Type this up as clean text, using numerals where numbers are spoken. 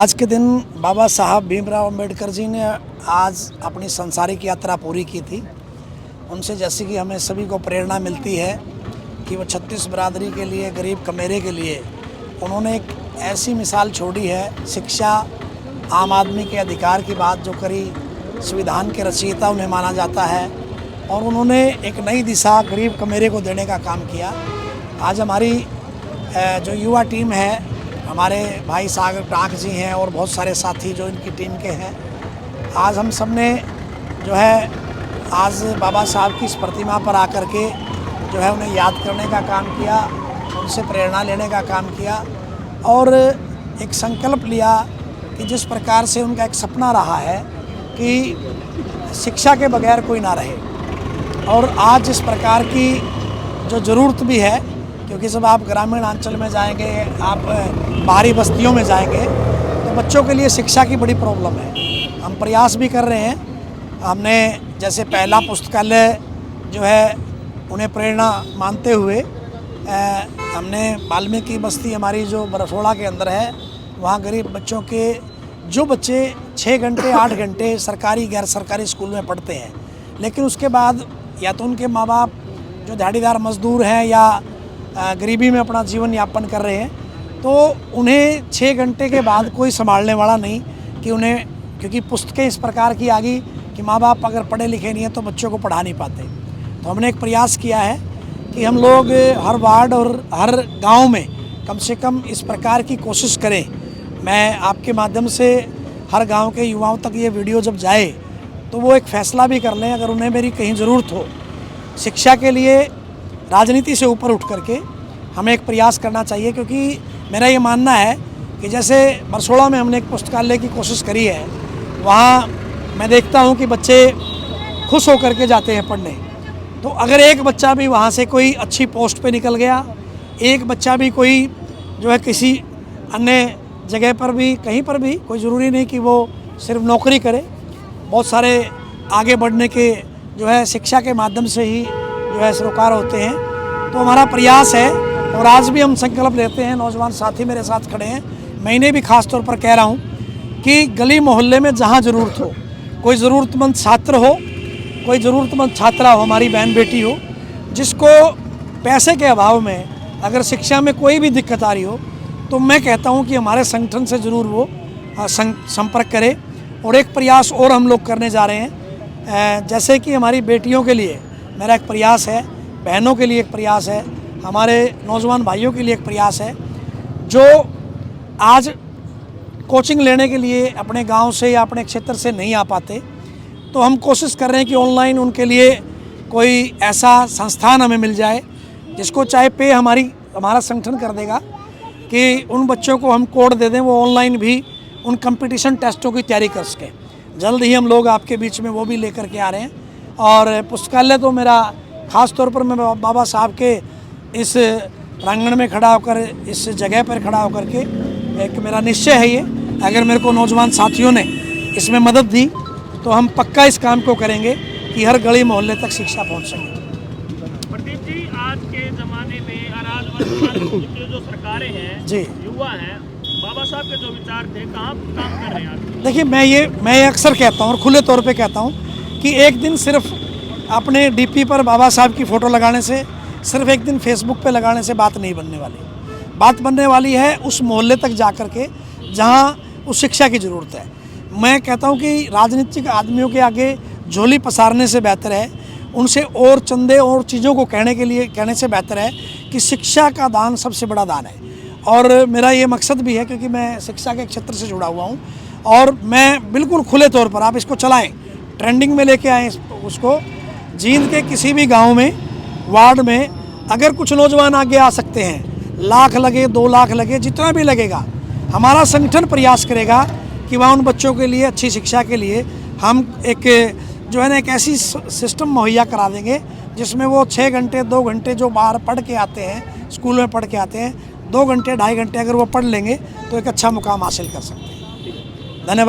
आज के दिन बाबा साहब भीमराव अंबेडकर जी ने आज अपनी सांसारिक यात्रा पूरी की थी। उनसे जैसे कि हमें सभी को प्रेरणा मिलती है कि वो 36 बरादरी के लिए, गरीब कमेरे के लिए उन्होंने एक ऐसी मिसाल छोड़ी है। शिक्षा, आम आदमी के अधिकार की बात जो करी, संविधान के रचयिता उन्हें माना जाता है और उन्होंने एक नई दिशा गरीब कमेरे को देने का काम किया। आज हमारी जो युवा टीम है, हमारे भाई सागर टाक जी हैं और बहुत सारे साथी जो इनकी टीम के हैं, आज हम सब ने जो है आज बाबा साहब की इस प्रतिमा पर आकर के जो है उन्हें याद करने का काम किया, उनसे प्रेरणा लेने का काम किया और एक संकल्प लिया कि जिस प्रकार से उनका एक सपना रहा है कि शिक्षा के बगैर कोई ना रहे, और आज इस प्रकार की जो ज़रूरत भी है, क्योंकि जब आप ग्रामीण अंचल में जाएंगे, आप बाहरी बस्तियों में जाएंगे तो बच्चों के लिए शिक्षा की बड़ी प्रॉब्लम है। हम प्रयास भी कर रहे हैं। हमने जैसे पहला पुस्तकालय जो है उन्हें प्रेरणा मानते हुए हमने वाल्मीकि बस्ती हमारी जो बरसोड़ा के अंदर है, वहाँ गरीब बच्चों के जो बच्चे 6 घंटे 8 घंटे सरकारी गैर सरकारी स्कूल में पढ़ते हैं, लेकिन उसके बाद या तो उनके माँ बाप जो दिहाड़ीदार मजदूर हैं या गरीबी में अपना जीवन यापन कर रहे हैं, तो उन्हें 6 घंटे के बाद कोई संभालने वाला नहीं कि उन्हें, क्योंकि पुस्तकें इस प्रकार की आ गई कि माँ बाप अगर पढ़े लिखे नहीं हैं तो बच्चों को पढ़ा नहीं पाते। तो हमने एक प्रयास किया है कि हम लोग हर वार्ड और हर गांव में कम से कम इस प्रकार की कोशिश करें। मैं आपके माध्यम से हर गांव के युवाओं तक ये वीडियो जब जाए तो वो एक फ़ैसला भी कर लें, अगर उन्हें मेरी कहीं ज़रूरत हो शिक्षा के लिए, राजनीति से ऊपर उठ करके हमें एक प्रयास करना चाहिए। क्योंकि मेरा ये मानना है कि जैसे बरसोड़ा में हमने एक पुस्तकालय की कोशिश करी है, वहाँ मैं देखता हूँ कि बच्चे खुश होकर के जाते हैं पढ़ने। तो अगर एक बच्चा भी वहाँ से कोई अच्छी पोस्ट पे निकल गया, एक बच्चा भी कोई जो है किसी अन्य जगह पर भी, कहीं पर भी, कोई ज़रूरी नहीं कि वो सिर्फ नौकरी करे, बहुत सारे आगे बढ़ने के जो है शिक्षा के माध्यम से ही जो है सरोकार होते हैं। तो हमारा प्रयास है और आज भी हम संकल्प लेते हैं, नौजवान साथी मेरे साथ खड़े हैं, मैं इन्हें भी खास तौर पर कह रहा हूँ कि गली मोहल्ले में जहाँ ज़रूरत हो, कोई ज़रूरतमंद छात्र हो, कोई ज़रूरतमंद छात्रा हो, हमारी बहन बेटी हो, जिसको पैसे के अभाव में अगर शिक्षा में कोई भी दिक्कत आ रही हो, तो मैं कहता हूँ कि हमारे संगठन से ज़रूर वो संपर्क करे। और एक प्रयास और हम लोग करने जा रहे हैं, जैसे कि हमारी बेटियों के लिए मेरा एक प्रयास है, बहनों के लिए एक प्रयास है, हमारे नौजवान भाइयों के लिए एक प्रयास है, जो आज कोचिंग लेने के लिए अपने गांव से या अपने क्षेत्र से नहीं आ पाते, तो हम कोशिश कर रहे हैं कि ऑनलाइन उनके लिए कोई ऐसा संस्थान हमें मिल जाए जिसको चाहे पे हमारा संगठन कर देगा कि उन बच्चों को हम कोड दे दें, वो ऑनलाइन भी उन कंपटीशन टेस्टों की तैयारी कर सकें। जल्द ही हम लोग आपके बीच में वो भी लेकर के आ रहे हैं। और पुस्तकालय तो मेरा ख़ास तौर पर मैं बाबा साहब के इस प्रांगण में खड़ा होकर, इस जगह पर खड़ा होकर के एक मेरा निश्चय है ये, अगर मेरे को नौजवान साथियों ने इसमें मदद दी तो हम पक्का इस काम को करेंगे कि हर गली मोहल्ले तक शिक्षा पहुंच सके। प्रदीप जी, आज के ज़माने में अराजकता की जो सरकारें हैं जी, युवा हैं, बाबा साहब के जो विचार थे कहाँ काम कर रहे हैं? देखिए, मैं अक्सर कहता हूँ और खुले तौर पे कहता हूँ कि एक दिन सिर्फ अपने डीपी पर बाबा साहब की फ़ोटो लगाने से, सिर्फ एक दिन फेसबुक पे लगाने से बात नहीं बनने वाली। बात बनने वाली है उस मोहल्ले तक जा कर के जहाँ उस शिक्षा की ज़रूरत है। मैं कहता हूँ कि राजनीतिक आदमियों के आगे झोली पसारने से बेहतर है, उनसे और चंदे और चीज़ों को कहने से बेहतर है कि शिक्षा का दान सबसे बड़ा दान है। और मेरा ये मकसद भी है, क्योंकि मैं शिक्षा के क्षेत्र से जुड़ा हुआ हूँ और मैं बिल्कुल खुले तौर पर, आप इसको चलाएँ, ट्रेंडिंग में लेके आएँ उसको। जींद के किसी भी गांव में, वार्ड में अगर कुछ नौजवान आगे आ सकते हैं, लाख लगे 2 लाख लगे, जितना भी लगेगा, हमारा संगठन प्रयास करेगा कि वहाँ उन बच्चों के लिए, अच्छी शिक्षा के लिए हम एक जो है ना एक ऐसी सिस्टम मुहैया करा देंगे जिसमें वो 6 घंटे 2 घंटे जो बाहर पढ़ के आते हैं, स्कूल में पढ़ के आते हैं, 2 घंटे 2.5 घंटे अगर वो पढ़ लेंगे तो एक अच्छा मुकाम हासिल कर सकते हैं। धन्यवाद।